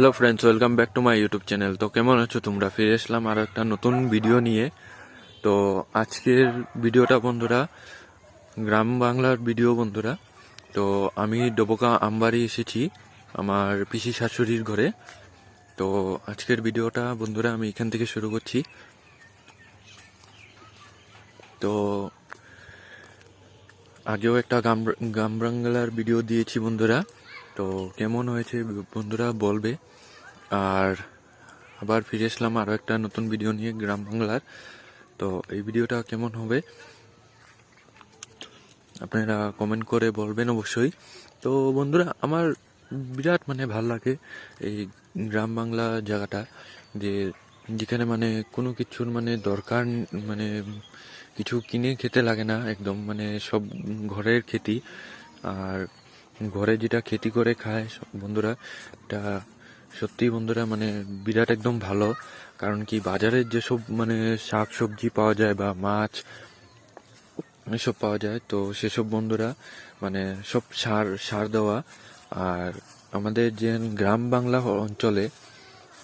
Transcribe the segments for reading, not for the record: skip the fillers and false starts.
Hello friends, welcome back to my YouTube channel. তো কেমন আছো তোমরা? ফিরে আসলাম আরও একটা নতুন ভিডিও নিয়ে। তো আজকের ভিডিওটা বন্ধুরা গ্রাম বাংলার ভিডিও বন্ধুরা। তো আমি ডোবকা আমবাড়ি এসেছি আমার পিসি শাশুড়ির ঘরে। তো আজকের ভিডিওটা বন্ধুরা আমি এখান থেকে শুরু করছি। তো আগেও একটা গ্রাম বাংলার ভিডিও দিয়েছি বন্ধুরা, তো কেমন হয়েছে বন্ধুরা বলবে। আর আবার ফিরে আসলাম আরও একটা নতুন ভিডিও নিয়ে গ্রাম বাংলার। তো এই ভিডিওটা কেমন হবে আপনারা কমেন্ট করে বলবেন অবশ্যই। তো বন্ধুরা আমার বিরাট ভাল লাগে এই গ্রাম বাংলা জায়গাটা, যেখানে কোনো কিছুর দরকার, কিছু কিনে খেতে লাগে না, একদম সব ঘরের খেতি। আর ঘরে যেটা খেতি করে খায় বন্ধুরা, এটা সত্যি বন্ধুরা বিরাট একদম ভালো। কারণ কি বাজারের যেসব শাক সবজি পাওয়া যায় বা মাছ এসব পাওয়া যায়, তো সেসব বন্ধুরা সব সার দেওয়া। আর আমাদের যে গ্রাম বাংলা অঞ্চলে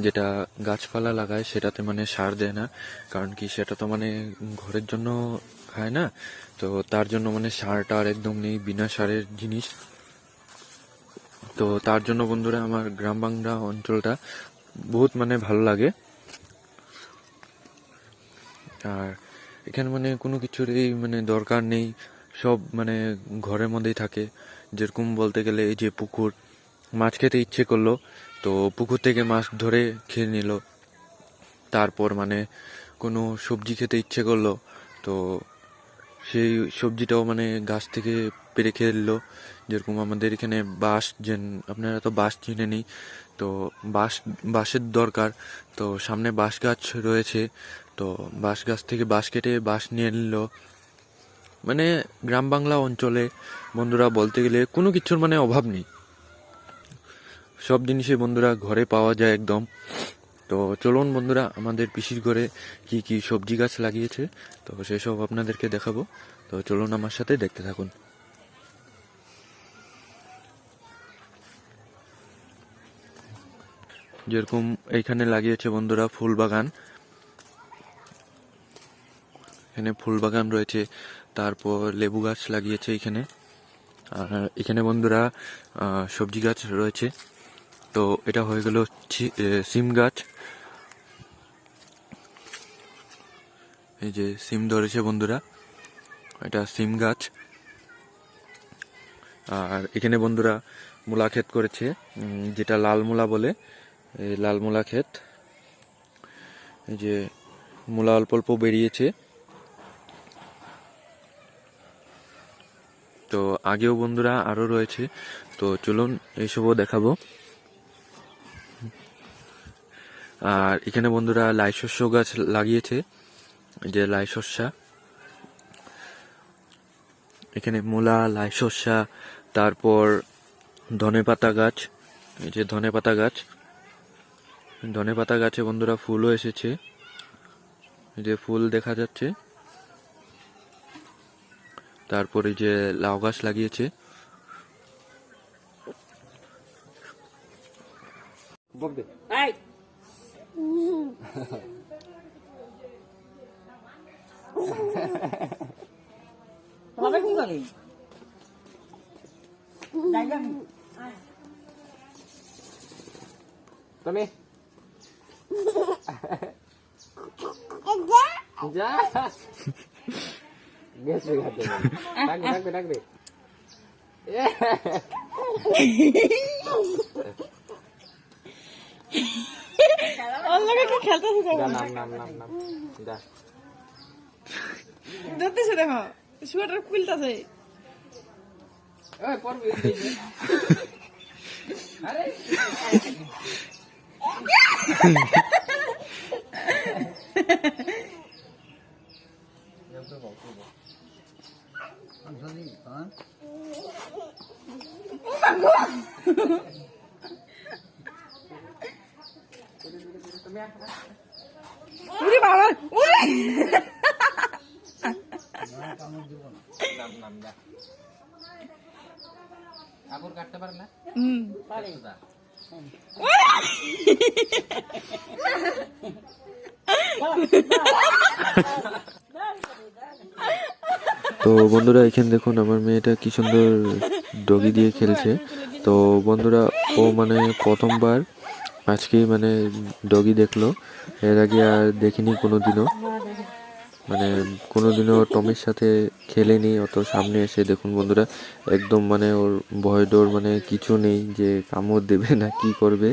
যেটা গাছপালা লাগায় সেটাতে সার দেয় না। কারণ কি সেটা তো ঘরের জন্য খায় না, তো তার জন্য সারটা আর একদম নেই, বিনা সারের জিনিস। তো তার জন্য বন্ধুরা আমার গ্রাম বাংলা অঞ্চলটা বহুত ভালো লাগে। আর এখানে কোনো কিছুরই দরকার নেই, সব ঘরের মধ্যেই থাকে। যেরকম বলতে গেলে এই যে পুকুর, মাছ খেতে ইচ্ছে করলো তো পুকুর থেকে মাছ ধরে খেয়ে নিল। তারপর কোনো সবজি খেতে ইচ্ছে করলো তো সেই সবজিটাও গাছ থেকে পেড়ে খেয়ে নিল। যেরকম আমাদের এখানে বাঁশ, আপনারা তো বাঁশ চিনে নেই, তো বাঁশের দরকার। তো সামনে বাঁশ গাছ রয়েছে, তো বাঁশ গাছ থেকে বাঁশ কেটে বাঁশ নিয়ে নিল। গ্রাম বাংলা অঞ্চলে বন্ধুরা বলতে গেলে কোনো কিছুর অভাব নেই, সব জিনিসই বন্ধুরা ঘরে পাওয়া যায় একদম। তো চলুন বন্ধুরা আমাদের পিসির ঘরে কি কি সবজি গাছ লাগিয়েছে, তো সেসব আপনাদেরকে দেখাবো। তো চলুন আমার সাথে দেখতে থাকুন। যেরকম এইখানে লাগিয়েছে বন্ধুরা ফুল বাগান, এখানে ফুল বাগান রয়েছে। তারপর লেবু গাছ লাগিয়েছে এখানে। আর এখানে বন্ধুরা সবজি গাছ রয়েছে। তো এটা হয়ে গেল সিম গাছ। এই যে সিম ধরেছে বন্ধুরা, এটা সিম গাছ। আর এখানে বন্ধুরা মূলা ক্ষেত করেছে, যেটা লাল মূলা বলে, এই লাল মূলা ক্ষেত। এই যে মূলা অল্প অল্প বেরিয়েছে। তো আগেও বন্ধুরা আরো রয়েছে, তো চলুন এইসবও দেখাবো। আর এখানে বন্ধুরা লাই শস্য গাছ লাগিয়েছে, যে লাই শস্যা। এখানে মূলা, লাই শস্যা, তারপর ধনেপাতা গাছ। এই যে ধনেপাতা গাছ, ধনেপাতা গাছে বন্ধুরা ফুলও এসেছে, এই যে ফুল দেখা যাচ্ছে। তারপরে যে লাউ গাছ লাগিয়েছে। তুমি যা গেছে গাতে ডাকবে অন্যকে কি খেলতেছে তো নাম যা ধরতেছে, দেখো শুয়াটার খুলতেছে। ওই পড়বি আরে উরে বাবা, উরে নাম যা কাপড় কাটতে পারে না পারে। তো বন্ধুরা এখানে দেখুন আমার মেয়েটা কি সুন্দর ডগি দিয়ে খেলছে। তো বন্ধুরা ও মানে প্রথমবার আজকেই মানে ডগি দেখলো, এর আগে আর দেখিনি কোনোদিনও, মানে কোনোদিনও টমির সাথে খেলেনি। অত সামনে এসে দেখুন বন্ধুরা একদম মানে ওর ভয় ডর মানে কিছু নেই যে কামড় দেবে না কি করবে।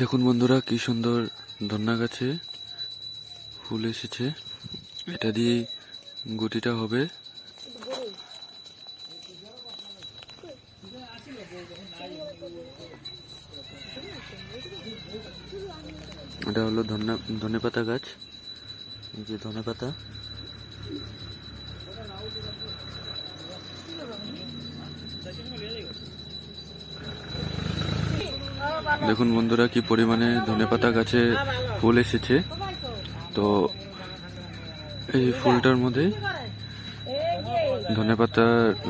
দেখুন বন্ধুরা কি সুন্দর ধন্যা গাছে ফুল এসেছে, এটা দিয়ে গুটিটা হবে। এটা হলো ধনেপাতা গাছ, এই যে ধনেপাতা। দেখুন বন্ধুরা কি পরিমাণে ধনেপাতা গাছে ফুল এসেছে। তো এই ফুলটার মধ্যে ধনেপাতা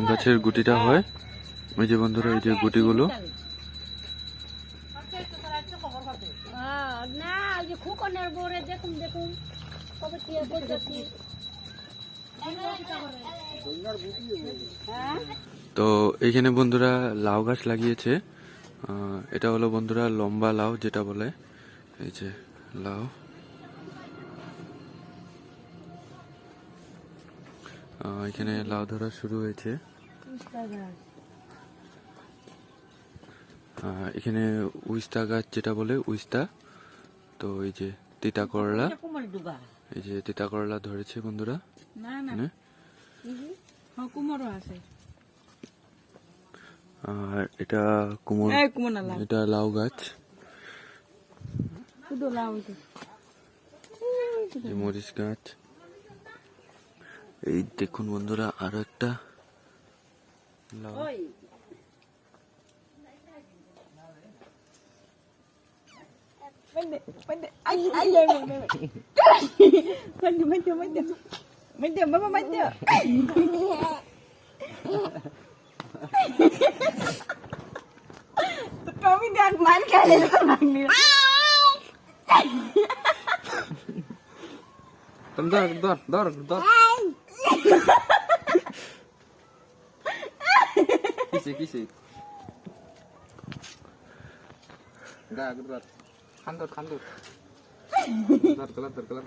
গাছের গুটিটা হয়। এই যে বন্ধুরা এই যে গুটিগুলো, তো এইখানে বন্ধুরা লাউ গাছ লাগিয়েছে। এটা হলো বন্ধুরা লম্বা লাউ যেটা বলে, এই যে লাউ। এখানে লাউ ধরা শুরু হয়েছে। এখানে উস্তা গাছ যেটা বলে উস্তা। তো এই যে তিতা করলা, এই যে তিতা করলা ধরেছে বন্ধুরা। আর এটা কুমড়, এটা লাউ গাছ। মরিচ গাছ। এই দেখুন বন্ধুরা আরো একটা লাউ। টমি দেখ মার খেলে ভাঙনি তুমি ধর ধর ধর ধর কিসে কিসে গা ধর খান্দর খান্দর ধর কলার ধর কলার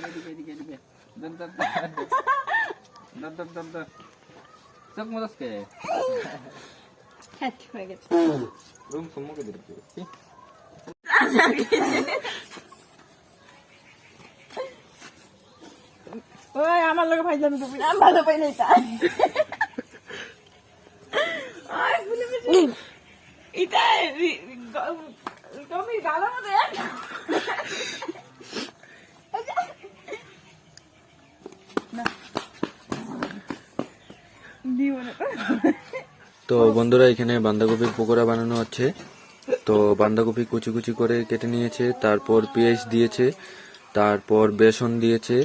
এদিকে এদিকে এদিকে ধর ধর ধর ধর ধর ধর চক মদসকে হ্যাঁ হয়ে গেছে রুম সম্মুখে দিতে ওই আমার লোকে ফাইজলামি করবি না, আমি ভালো পাই না এটা। এটা টমির গালার মধ্যে তো বন্ধুরা এখানে বাঁধাকপির পকোড়া বানানো হচ্ছে। তো বাঁধাকপি কুচি কুচি করে কেটে নিয়েছে, তারপর পেঁয়াজ দিয়েছে, তারপর বেসন দিয়েছে,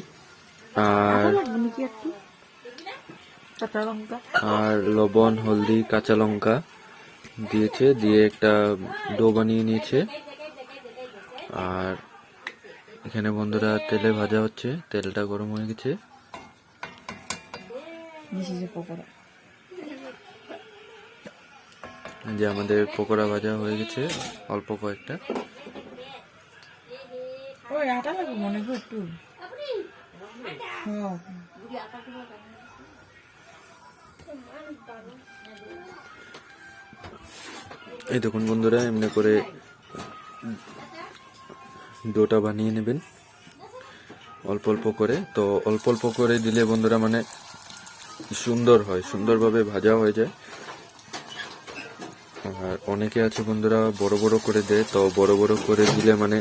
আর লবণ হলদি কাঁচা লঙ্কা দিয়েছে, দিয়ে একটা ডো বানিয়ে নিয়েছে। আর এখানে বন্ধুরা তেলে ভাজা হচ্ছে, তেলটা গরম হয়ে গেছে। যে আমাদের পকোড়া ভাজা হয়ে গেছে অল্প কয়েকটা। ওই আটা লাগবে মনে হয় একটু। এই দেখুন বন্ধুরা এমনি করে ডোটা বানিয়ে নেবেন অল্প অল্প করে। তো অল্প অল্প করে দিলে বন্ধুরা মানে সুন্দর হয়, সুন্দরভাবে ভাজা হয়ে যায়। আর অনেকে আছে বন্ধুরা বড় বড় করে দেয়, তো বড় বড় করে দিলে মানে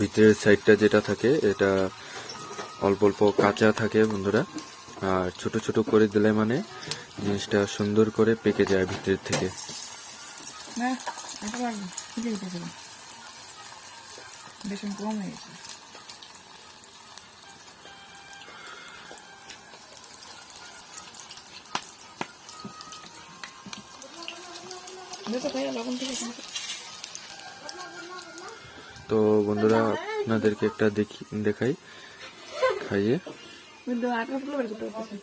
ভিতরের সাইডটা যেটা থাকে এটা অল্প অল্প কাঁচা থাকে বন্ধুরা, আর ছোট ছোট করে দিলে মানে জিনিসটা সুন্দর করে পেকে যায় ভিতর থেকে। না এটা পারবো ঠিক আছে বেশি কম হয়ে গেছে দেখো ভাই লবণ ঠিক আছে তো বন্ধুরা আপনাদেরকে একটা দেখাই খাইয়ে। কিন্তু আটা পুরো বের করতে পারছি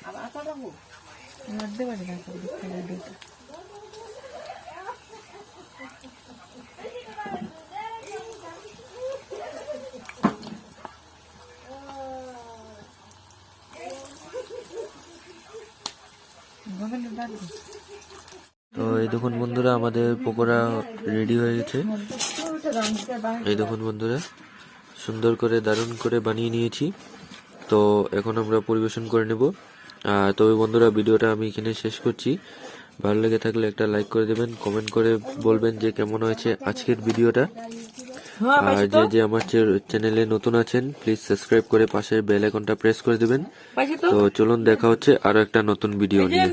আবার আটা দেবো মধ্যে বাজে না করে খাই দিতে তো এই দেখুন বন্ধুরা আমাদের পকোড়া রেডি হয়ে গেছে। এই দেখুন বন্ধুরা সুন্দর করে দারুণ করে বানিয়ে নিয়েছি। তো এখন আমরা পরিবেশন করে নেব। তবে বন্ধুরা ভিডিওটা আমি এখানে শেষ করছি। ভালো লেগে থাকলে একটা লাইক করে দেবেন, কমেন্ট করে বলবেন যে কেমন হয়েছে আজকের ভিডিওটা। আর যে আমার চ্যানেলে নতুন আছেন প্লিজ সাবস্ক্রাইব করে পাশের বেল আইকনটা প্রেস করে দেবেন। তো চলুন দেখা হচ্ছে আরো একটা নতুন ভিডিও নিয়ে।